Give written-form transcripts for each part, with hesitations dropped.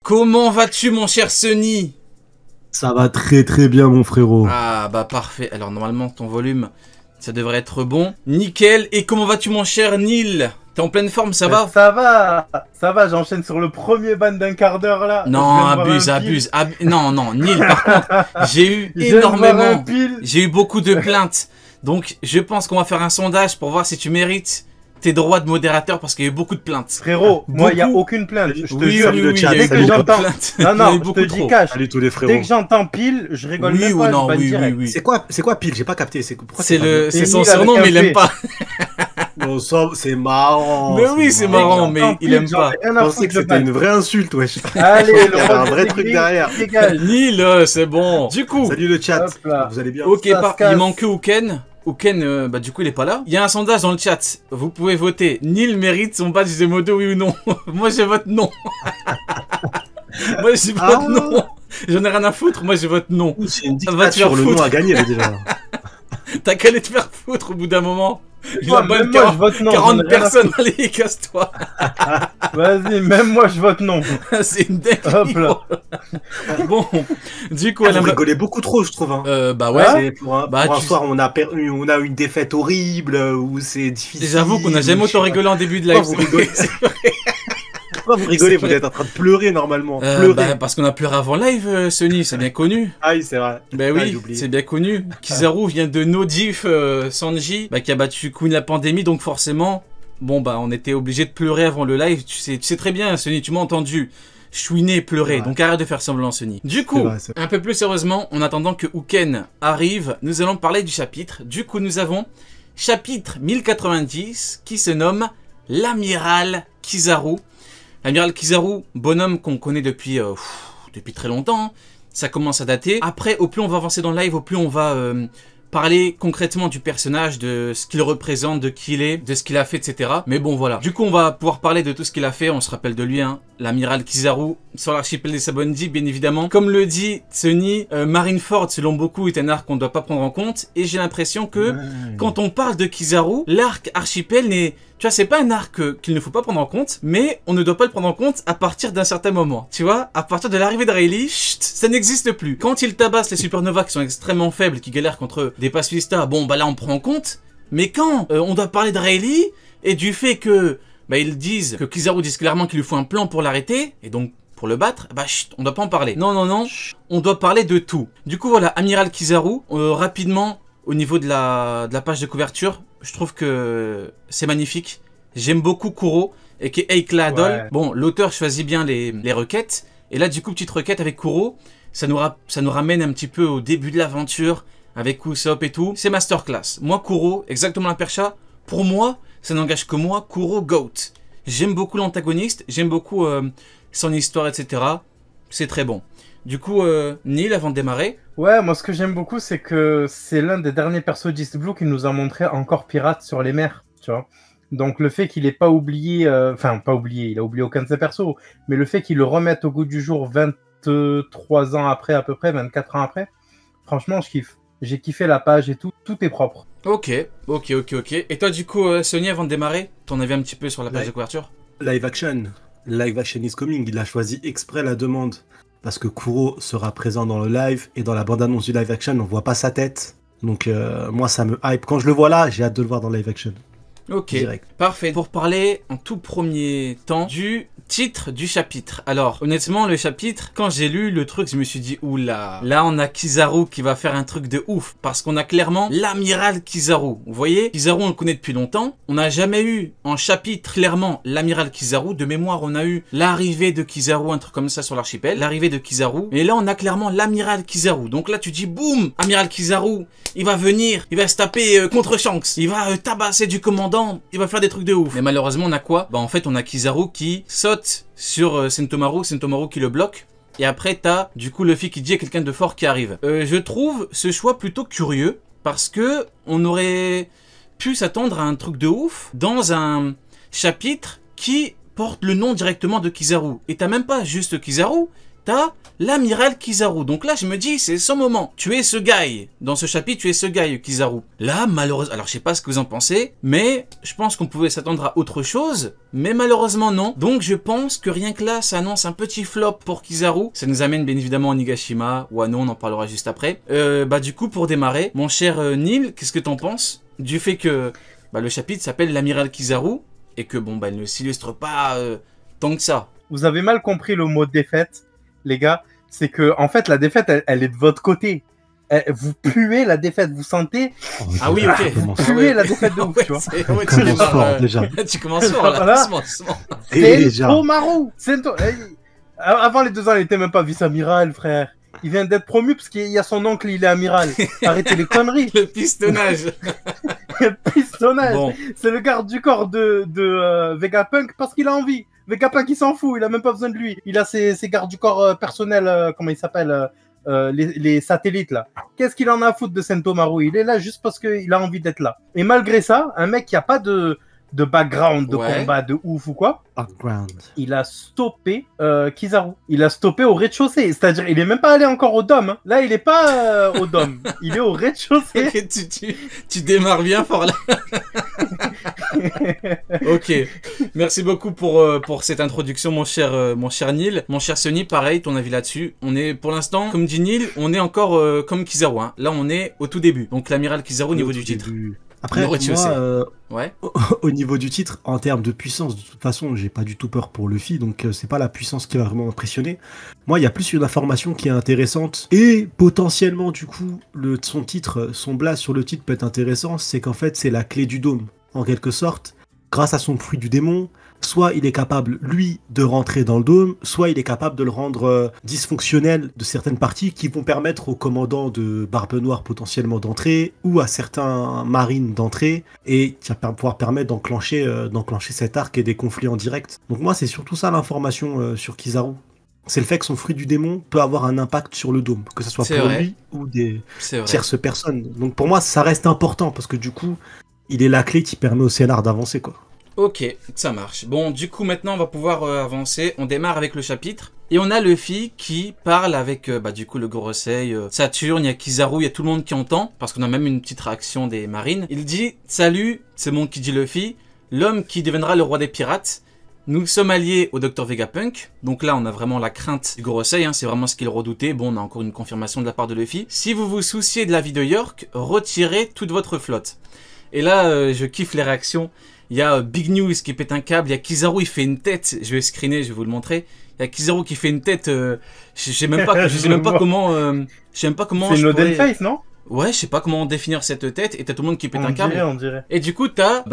Comment vas-tu, mon cher Sunny? Ça va très très bien, mon frérot. Ah, bah parfait. Alors, normalement, ton volume, ça devrait être bon. Nickel. Et comment vas-tu, mon cher Neil? T'es en pleine forme, ça va? Ça va, j'enchaîne sur le premier ban d'un quart d'heure là. Non, abuse. Non, Neil, par contre, j'ai eu énormément. J'ai eu beaucoup de plaintes. Donc, je pense qu'on va faire un sondage pour voir si tu mérites tes droits de modérateur parce qu'il y a eu beaucoup de plaintes. Moi, il n'y a aucune plainte. Je te jure, dès que j'entends. Non, je te dis cash. Salut tous les frérots. Dès que j'entends pile, je rigole même pas. Oui. C'est quoi pile? J'ai pas capté. C'est son surnom, mais il aime pas. Non, c'est marrant. Mais oui, c'est marrant, mais il aime pas. Je pensais que c'était une vraie insulte, wesh. Allez, il y avait un vrai truc derrière. Neil, c'est bon. Du coup. Salut le chat. Vous allez bien? Ok, il manque que Ouken. Ouken, bah du coup il est pas là. Il y a un sondage dans le chat. Vous pouvez voter. Neil mérite son badge de modo, oui ou non? Moi je vote non. Moi je vote non. J'en ai rien à foutre. Moi je vote non. C'est une dictature, le nom a gagné déjà. T'as qu'à aller te faire foutre au bout d'un moment. Il a bonne moi, je vote non, 40 personnes, allez, casse-toi. Vas-y, même moi je vote non. C'est une dinguerie. Hop là. Bon, du coup, elle a rigolé beaucoup trop, je trouve. Bah ouais. Pour un soir, on a eu une défaite horrible, où c'est difficile. J'avoue qu'on a jamais autant rigolé en début de live. Vous rigolez, pourquoi vous rigolez? Vous êtes en train de pleurer normalement. Bah, parce qu'on a pleuré avant live, Sunny, c'est bien connu. Ah oui, c'est vrai. Bah oui, c'est bien connu. Kizaru vient de No Diff Sanji, qui a battu Queen la pandémie, donc forcément, bon bah on était obligé de pleurer avant le live. Tu sais très bien, Sunny, tu m'as entendu. Chouiner et pleurer, donc arrête de faire semblant, Sunny. Du coup, un peu plus sérieusement, en attendant que Ouken arrive, nous allons parler du chapitre. Du coup, nous avons chapitre 1090 qui se nomme l'amiral Kizaru. L'amiral Kizaru, bonhomme qu'on connaît depuis très longtemps, ça commence à dater. Après, au plus on va avancer dans le live, au plus on va parler concrètement du personnage, de ce qu'il représente, de qui il est, de ce qu'il a fait, etc. Mais bon, voilà. Du coup, on va pouvoir parler de tout ce qu'il a fait. On se rappelle de lui, hein, l'amiral Kizaru, sur l'archipel des Sabondi, bien évidemment. Comme le dit Sunny, Marineford, selon beaucoup, est un arc qu'on ne doit pas prendre en compte. Et j'ai l'impression que, quand on parle de Kizaru, l'arc archipel n'est... Tu vois, c'est pas un arc qu'il ne faut pas prendre en compte, mais on ne doit pas le prendre en compte à partir d'un certain moment. Tu vois, à partir de l'arrivée de Rayleigh, ça n'existe plus. Quand il tabasse les supernovas qui sont extrêmement faibles, qui galèrent contre des pacifistas, bon bah là on prend en compte. Mais quand on doit parler de Rayleigh, et du fait que, bah ils disent, que Kizaru disent clairement qu'il lui faut un plan pour l'arrêter, et donc pour le battre, bah chut, on doit pas en parler. Non, on doit parler de tout. Du coup voilà, amiral Kizaru, rapidement, au niveau de la page de couverture, je trouve que c'est magnifique. J'aime beaucoup Kuro et qui est Eikla Adol. Ouais. Bon, l'auteur choisit bien les requêtes. Et là, du coup, petite requête avec Kuro, ça nous ramène un petit peu au début de l'aventure avec Usopp et tout. C'est masterclass. Moi, Kuro, exactement la percha. Pour moi, ça n'engage que moi, Kuro GOAT. J'aime beaucoup l'antagoniste, j'aime beaucoup son histoire, etc. C'est très bon. Du coup, Neil, avant de démarrer. Ouais, moi ce que j'aime beaucoup, c'est que c'est l'un des derniers persos d'East Blue qui nous a montré encore pirate sur les mers, tu vois. Donc le fait qu'il ait pas oublié, enfin pas oublié, il a oublié aucun de ses persos, mais le fait qu'il le remette au goût du jour 23 ans après à peu près, 24 ans après, franchement je kiffe. J'ai kiffé la page et tout est propre. Ok. Et toi du coup, Sony, avant de démarrer, ton avis un petit peu sur la page de couverture? Live action is coming, il a choisi exprès la demande. Parce que Kuro sera présent dans le live et dans la bande-annonce du live action, on voit pas sa tête. Donc moi ça me hype. Quand je le vois là, j'ai hâte de le voir dans le live action. Ok, direct. Parfait. Pour parler en tout premier temps du titre du chapitre. Alors, honnêtement, le chapitre, quand j'ai lu le truc, je me suis dit, oula, là on a Kizaru qui va faire un truc de ouf. Parce qu'on a clairement l'amiral Kizaru. Vous voyez, Kizaru on le connaît depuis longtemps. On n'a jamais eu en chapitre clairement l'amiral Kizaru. De mémoire, on a eu l'arrivée de Kizaru, un truc comme ça sur l'archipel. L'arrivée de Kizaru. Et là, on a clairement l'amiral Kizaru. Donc là, tu dis, boum, amiral Kizaru, il va venir, il va se taper contre Shanks. Il va tabasser du commandant, il va faire des trucs de ouf. Mais malheureusement, on a quoi? Bah en fait, on a Kizaru qui saute sur Sentomaru qui le bloque. Et après, t'as du coup Luffy qui dit à quelqu'un de fort qui arrive. Je trouve ce choix plutôt curieux parce que on aurait pu s'attendre à un truc de ouf dans un chapitre qui porte le nom directement de Kizaru. Et t'as même pas juste Kizaru, t'as l'amiral Kizaru. Donc là, je me dis, c'est son moment. Tu es ce guy. Dans ce chapitre, tu es ce guy, Kizaru. Là, malheureusement, alors je sais pas ce que vous en pensez, mais je pense qu'on pouvait s'attendre à autre chose, mais malheureusement non. Donc je pense que rien que là, ça annonce un petit flop pour Kizaru. Ça nous amène bien évidemment à Nigashima, Wano, on en parlera juste après. Du coup, pour démarrer, mon cher Neil, qu'est-ce que t'en penses du fait que le chapitre s'appelle l'amiral Kizaru et que elle ne s'illustre pas tant que ça? Vous avez mal compris le mot défaite, les gars. C'est que, en fait, la défaite, elle est de votre côté. Vous puez la défaite, vous sentez. Ah oui, ok. Vous puez la défaite de ouf, tu vois. Tu commences fort, déjà. Tu commences fort, là. Voilà. Doucement. Sento Maru. Avant les 2 ans, il était même pas vice-amiral, frère. Il vient d'être promu parce qu'il y a son oncle, il est amiral. Arrêtez les conneries. Le pistonnage. Pistonnage. Bon. C'est le garde du corps de Vegapunk parce qu'il a envie. Vegapunk, il s'en fout, il a même pas besoin de lui. Il a ses gardes du corps personnels, comment ils s'appellent, les satellites là. Qu'est-ce qu'il en a à foutre de Sentomaru? Il est là juste parce qu'il a envie d'être là. Et malgré ça, un mec qui a pas de background de combat de ouf ou quoi, il a stoppé Kizaru. Il a stoppé au rez-de-chaussée. C'est-à-dire, il est même pas allé encore au dôme. Hein. Là, il est pas au dôme. Il est au rez-de-chaussée. Okay, tu démarres bien fort là. Ok, merci beaucoup pour cette introduction, mon cher Neil. Mon cher Sony, pareil, ton avis là-dessus? On est, pour l'instant, comme dit Neil, on est encore comme Kizaru. Hein. Là, on est au tout début. Donc, l'amiral Kizaru au niveau du titre. Après, moi, ouais. au niveau du titre, en termes de puissance, de toute façon, j'ai pas du tout peur pour Luffy, donc c'est pas la puissance qui va vraiment impressionner. Moi, il y a plus une information qui est intéressante, et potentiellement, du coup, son titre, son blast sur le titre peut être intéressant, c'est qu'en fait, c'est la clé du dôme, en quelque sorte. Grâce à son fruit du démon, soit il est capable, lui, de rentrer dans le dôme, soit il est capable de le rendre dysfonctionnel de certaines parties qui vont permettre au commandant de Barbe Noire potentiellement d'entrer, ou à certains marines d'entrer, et qui va pouvoir permettre d'enclencher cet arc et des conflits en direct. Donc moi, c'est surtout ça l'information sur Kizaru. C'est le fait que son fruit du démon peut avoir un impact sur le dôme, que ce soit pour lui ou des tierces personnes. Donc pour moi, ça reste important, parce que du coup, il est la clé qui permet au scénar d'avancer, quoi. Ok, ça marche. Bon, du coup, maintenant, on va pouvoir avancer. On démarre avec le chapitre. Et on a Luffy qui parle avec, du coup, le Gorosei, Saturne, il y a Kizaru, il y a tout le monde qui entend, parce qu'on a même une petite réaction des marines. Il dit « Salut, c'est mon qui dit Luffy, l'homme qui deviendra le roi des pirates. Nous sommes alliés au Dr Vegapunk. » Donc là, on a vraiment la crainte du Gorosei, hein, c'est vraiment ce qu'il redoutait. Bon, on a encore une confirmation de la part de Luffy. « Si vous vous souciez de la vie de York, retirez toute votre flotte. » Et là, je kiffe les réactions. Il y a Big News qui pète un câble, il y a Kizaru, il fait une tête, je vais screener, je vais vous le montrer. Il y a Kizaru qui fait une tête, je sais même pas comment C'est une Oden Face, non? Ouais, je sais pas comment définir cette tête, et t'as tout le monde qui pète un câble. On dirait. Et du coup,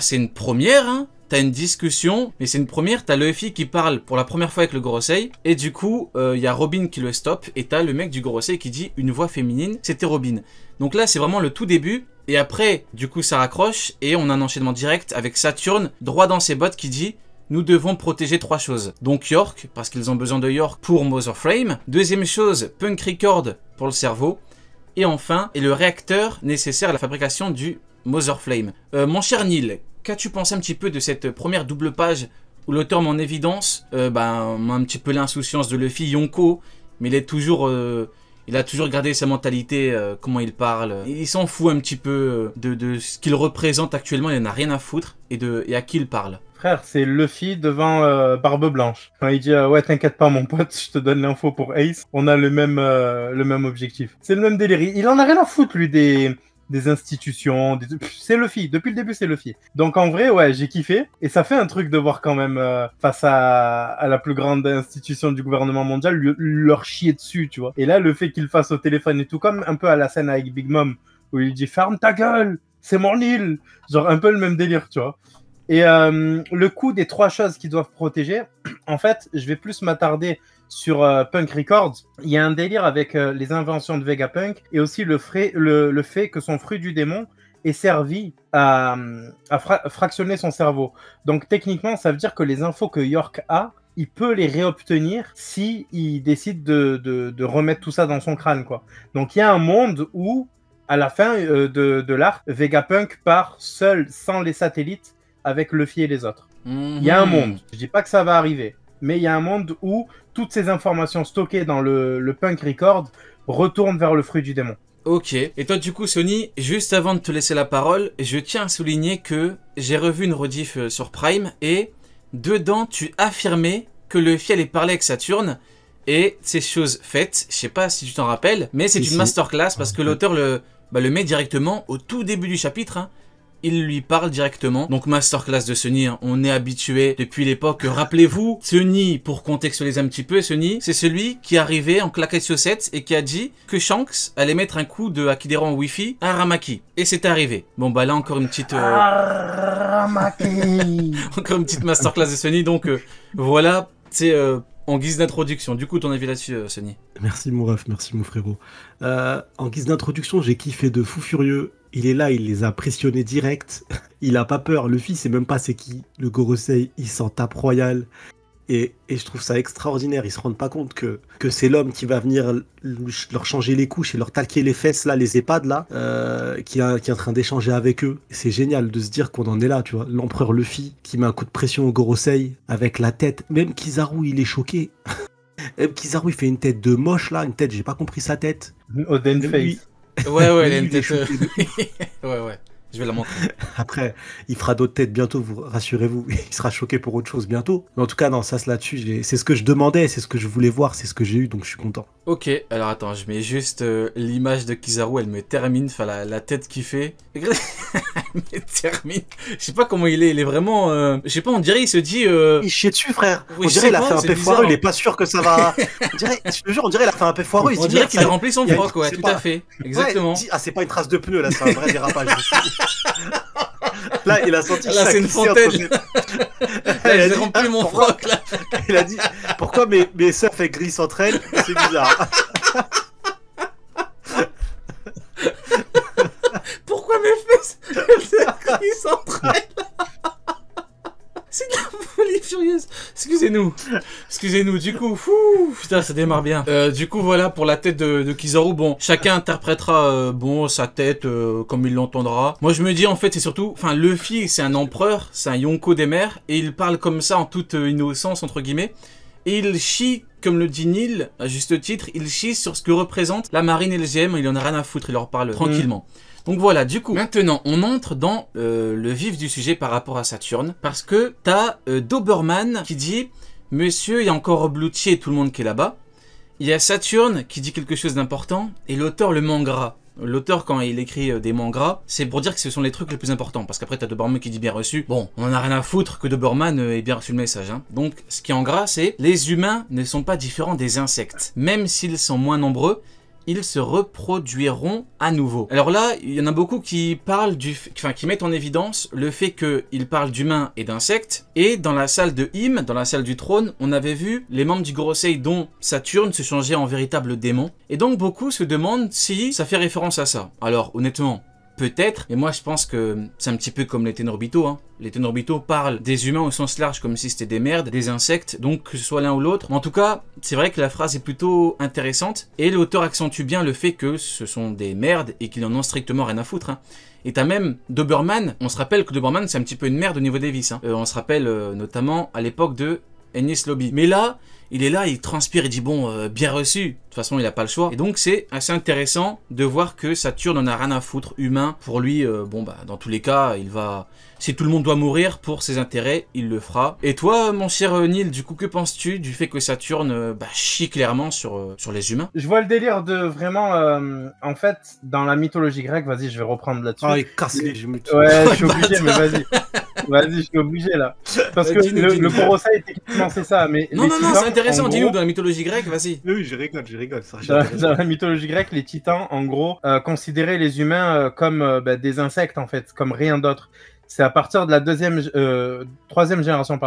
c'est une première, hein. T'as une discussion, mais c'est une première, t'as Luffy qui parle pour la première fois avec le Gorosei, et du coup, il y a Robin qui le stoppe, et t'as le mec du Gorosei qui dit une voix féminine, c'était Robin. Donc là, c'est vraiment le tout début, et après, du coup, ça raccroche, et on a un enchaînement direct avec Saturne, droit dans ses bottes, qui dit « Nous devons protéger 3 choses. » Donc York, parce qu'ils ont besoin de York pour Mother Frame. Deuxième chose, Punk Record pour le cerveau. Et enfin, le réacteur nécessaire à la fabrication du Mother Flame. Mon cher Neil, qu'as-tu pensé un petit peu de cette première double page où l'auteur met en évidence un petit peu l'insouciance de Luffy, Yonko, mais il a toujours gardé sa mentalité, comment il parle. Il s'en fout un petit peu de ce qu'il représente actuellement, il en a rien à foutre, et à qui il parle. Frère, c'est Luffy devant Barbe Blanche. Quand il dit ouais, t'inquiète pas mon pote, je te donne l'info pour Ace, on a le même objectif. C'est le même délire. Il en a rien à foutre lui des institutions, c'est Luffy, depuis le début c'est Luffy. Donc en vrai, ouais, j'ai kiffé, et ça fait un truc de voir quand même, face à la plus grande institution du gouvernement mondial, leur chier dessus, tu vois. Et là, le fait qu'il fasse au téléphone et tout, comme un peu à la scène avec Big Mom, où il dit « Ferme ta gueule, c'est mon île !» Genre un peu le même délire, tu vois. Et le coup des 3 choses qu'ils doivent protéger, en fait, je vais plus m'attarder sur Punk Records. Il y a un délire avec les inventions de Vegapunk et aussi le fait que son fruit du démon ait servi à fractionner son cerveau. Donc techniquement, ça veut dire que les infos que York a, il peut les réobtenir si il décide de remettre tout ça dans son crâne, quoi. Donc il y a un monde où, à la fin de l'arc, Vegapunk part seul, sans les satellites, avec Luffy et les autres. Il y a un monde. Je dis pas que ça va arriver. mais il y a un monde où toutes ces informations stockées dans le Punk Record retournent vers le fruit du démon. Ok. Et toi, du coup, Sony, juste avant de te laisser la parole, je tiens à souligner que j'ai revu une rediff sur Prime et dedans, tu affirmais que Luffy allait parler avec Saturne et c'est chose faite. Je sais pas si tu t'en rappelles, mais c'est une masterclass parce que l'auteur le met directement au tout début du chapitre. Hein. Il lui parle directement. Donc masterclass de Sony, hein. On est habitué depuis l'époque. Rappelez-vous, Sony, pour contextualiser un petit peu, Sony, c'est celui qui est arrivé en claquette chaussette et qui a dit que Shanks allait mettre un coup de Akidera en Wi-Fi à Aramaki. Et c'est arrivé. Bon bah là encore une petite... Aramaki. encore une petite masterclass de Sony. Donc voilà, c'est... en guise d'introduction, du coup, ton avis là-dessus, Sony? Merci mon ref, merci mon frérot. En guise d'introduction, j'ai kiffé de fou furieux. Il est là, il les a impressionnés direct. Il a pas peur. Le fils, c'est même pas c'est qui. Le Gorosei, il s'en tape royal. Et je trouve ça extraordinaire. Ils se rendent pas compte que c'est l'homme qui va venir leur changer les couches et leur talquer les fesses, là, les EHPAD, là, qui est en train d'échanger avec eux. C'est génial de se dire qu'on en est là, tu vois. L'empereur Luffy qui met un coup de pression au Gorosei avec la tête. Même Kizaru, il est choqué. Même Kizaru, il fait une tête de moche, là. Une tête, j'ai pas compris sa tête. Oden Face. Ouais, il a une tête... ouais. Je vais la montrer. Après, il fera d'autres têtes bientôt, vous rassurez-vous. Il sera choqué pour autre chose bientôt. Mais en tout cas, non, ça, là-dessus, c'est ce que je demandais, c'est ce que je voulais voir, c'est ce que j'ai eu, donc je suis content. Ok, alors attends, je mets juste l'image de Kizaru, elle me termine, enfin la tête qu'il fait. Elle me termine. Je sais pas comment il est vraiment... Je sais pas, on dirait, il se dit... Il chie dessus, frère. Oui, on dirait il a pas, fait un pet foireux, il est pas sûr que ça va... je te jure, on dirait il a fait un pet foireux. On dirait qu'il a rempli son froc, ouais, tout à fait. Exactement. Ouais, c'est pas une trace de pneu, là, c'est un vrai dérapage. Là, il a senti là, c'est une fontaine. Là, j'ai rempli mon froc, là. Il a dit, pourquoi mes surf et gris s'entraînent? C'est bizarre. Pourquoi mes fesses elles s'entraînent? C'est de la folie furieuse. Excusez-nous, du coup, putain, ça démarre bien. Du coup, voilà, pour la tête de Kizaru, bon, chacun interprétera, sa tête comme il l'entendra. Moi, je me dis, en fait, c'est surtout, enfin, Luffy, c'est un empereur, c'est un Yonko des mers, et il parle comme ça en toute innocence, entre guillemets, et il chie, comme le dit Neil, à juste titre, il chie sur ce que représente la marine et le GM, il en a rien à foutre, il leur parle tranquillement. Donc voilà, du coup, maintenant, on entre dans le vif du sujet par rapport à Saturne, parce que t'as Doberman qui dit « Monsieur, il y a encore Bluetchi et tout le monde qui est là-bas ». Il y a Saturne qui dit quelque chose d'important, et l'auteur le mangera. L'auteur, quand il écrit des mangas, c'est pour dire que ce sont les trucs les plus importants, parce qu'après t'as Doberman qui dit bien reçu. Bon, on en a rien à foutre que Doberman ait bien reçu le message. Hein. Donc, ce qui est en gras, c'est « Les humains ne sont pas différents des insectes, même s'ils sont moins nombreux ». Ils se reproduiront à nouveau. Alors là, il y en a beaucoup qui parlent qui mettent en évidence le fait qu'ils parlent d'humains et d'insectes. Et dans la salle de Im, dans la salle du trône, on avait vu les membres du Gorosei, dont Saturne, se changer en véritable démon. Et donc beaucoup se demandent si ça fait référence à ça. Alors honnêtement, peut-être, mais moi je pense que c'est un petit peu comme les Tenryubito. Hein. Les Tenryubito parlent des humains au sens large comme si c'était des merdes, des insectes, donc que ce soit l'un ou l'autre. Mais en tout cas, c'est vrai que la phrase est plutôt intéressante et l'auteur accentue bien le fait que ce sont des merdes et qu'ils en ont strictement rien à foutre. Hein. Et t'as même Doberman, on se rappelle que Doberman c'est un petit peu une merde au niveau des vis. Hein. On se rappelle notamment à l'époque de Enies Lobby. Mais là, il est là, il transpire, il dit bon, bien reçu. De toute façon, il a pas le choix. Et donc, c'est assez intéressant de voir que Saturne en a rien à foutre, humain. Pour lui, dans tous les cas, il va... Si tout le monde doit mourir pour ses intérêts, il le fera. Et toi, mon cher Neil, du coup, que penses-tu du fait que Saturne chie clairement sur les humains? Je vois le délire de vraiment... en fait, dans la mythologie grecque, vas-y, je vais reprendre là-dessus. Ah, il casse les genoux. Ouais, je suis obligé, mais vas-y. Vas-y, je suis obligé, là. Parce que le Gorosei, techniquement, c'est ça, mais... Non, c'est intéressant, dis-nous, dans la mythologie grecque, vas-y. Oui, je rigole. Ça, dans la mythologie grecque, les titans, en gros, considéraient les humains comme des insectes, en fait, comme rien d'autre. C'est à partir de la troisième génération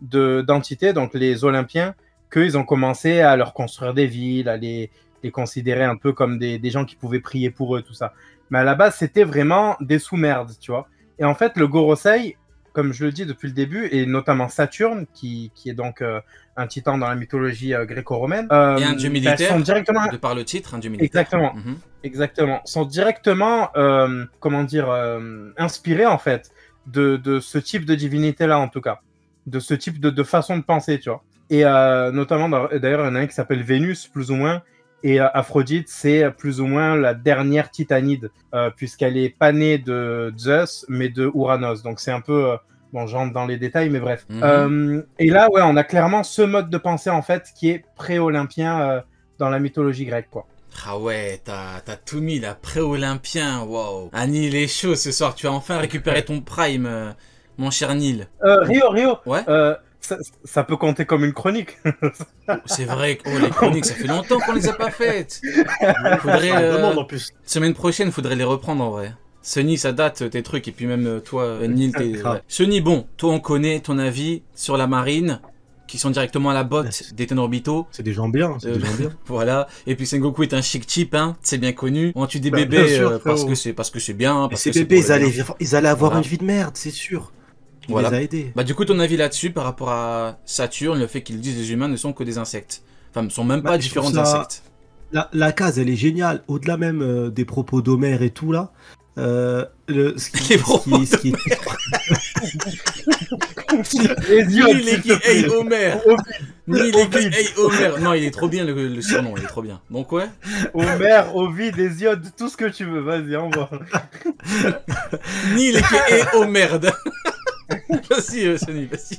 d'entités, donc les Olympiens, qu'ils ont commencé à leur construire des villes, à les considérer un peu comme des gens qui pouvaient prier pour eux, tout ça. Mais à la base, c'était vraiment des sous-merdes, tu vois. Et en fait, le Gorosei, comme je le dis depuis le début, et notamment Saturne, qui est donc un titan dans la mythologie gréco-romaine. Et un dieu militaire, sont directement... de par le titre, un dieu militaire. Exactement. Sont directement, inspirés, en fait, de ce type de divinité-là, en tout cas. De ce type de façon de penser, tu vois. Et notamment, d'ailleurs, il y en a un qui s'appelle Vénus, plus ou moins. Et Aphrodite, c'est plus ou moins la dernière titanide, puisqu'elle est pas née de Zeus, mais de Ouranos. Donc c'est un peu... bon, j'entre dans les détails, mais bref. Et là, ouais, on a clairement ce mode de pensée, en fait, qui est pré-olympien dans la mythologie grecque, quoi. Ah ouais, t'as tout mis là, pré-olympien, waouh. Ah, Neil est chaud ce soir, tu as enfin récupéré ton prime, mon cher Neil. Rio, ouais ça peut compter comme une chronique. C'est vrai que les chroniques, ça fait longtemps qu'on les a pas faites. Faudrait, demande en plus. Semaine prochaine, faudrait les reprendre en vrai. Sony, ça date tes trucs, et puis même toi, Neil, ouais. Sony, bon, toi on connaît ton avis sur la marine, qui sont directement à la botte des Ténorbitaux. C'est des gens bien, c'est des gens bien. Voilà. Et puis Sengoku est un chic cheap, hein, c'est bien connu. On tue des bébés parce que c'est bien. Parce ces que bébés, ils allaient avoir une vie de merde, c'est sûr. Il les a aidés. Bah du coup, ton avis là-dessus par rapport à Saturne, le fait qu'ils disent les humains ne sont que des insectes. Enfin, ne sont même pas différents d'insectes. La case, elle est géniale. Au-delà même des propos d'Homère et tout là. Les propos Homer. Non, il est trop bien le surnom, il est trop bien. Donc ouais. Homer, Ovid, Hésiode, tout ce que tu veux, vas-y, envoie. Neil et Homer. Vas-y, Sony, vas-y.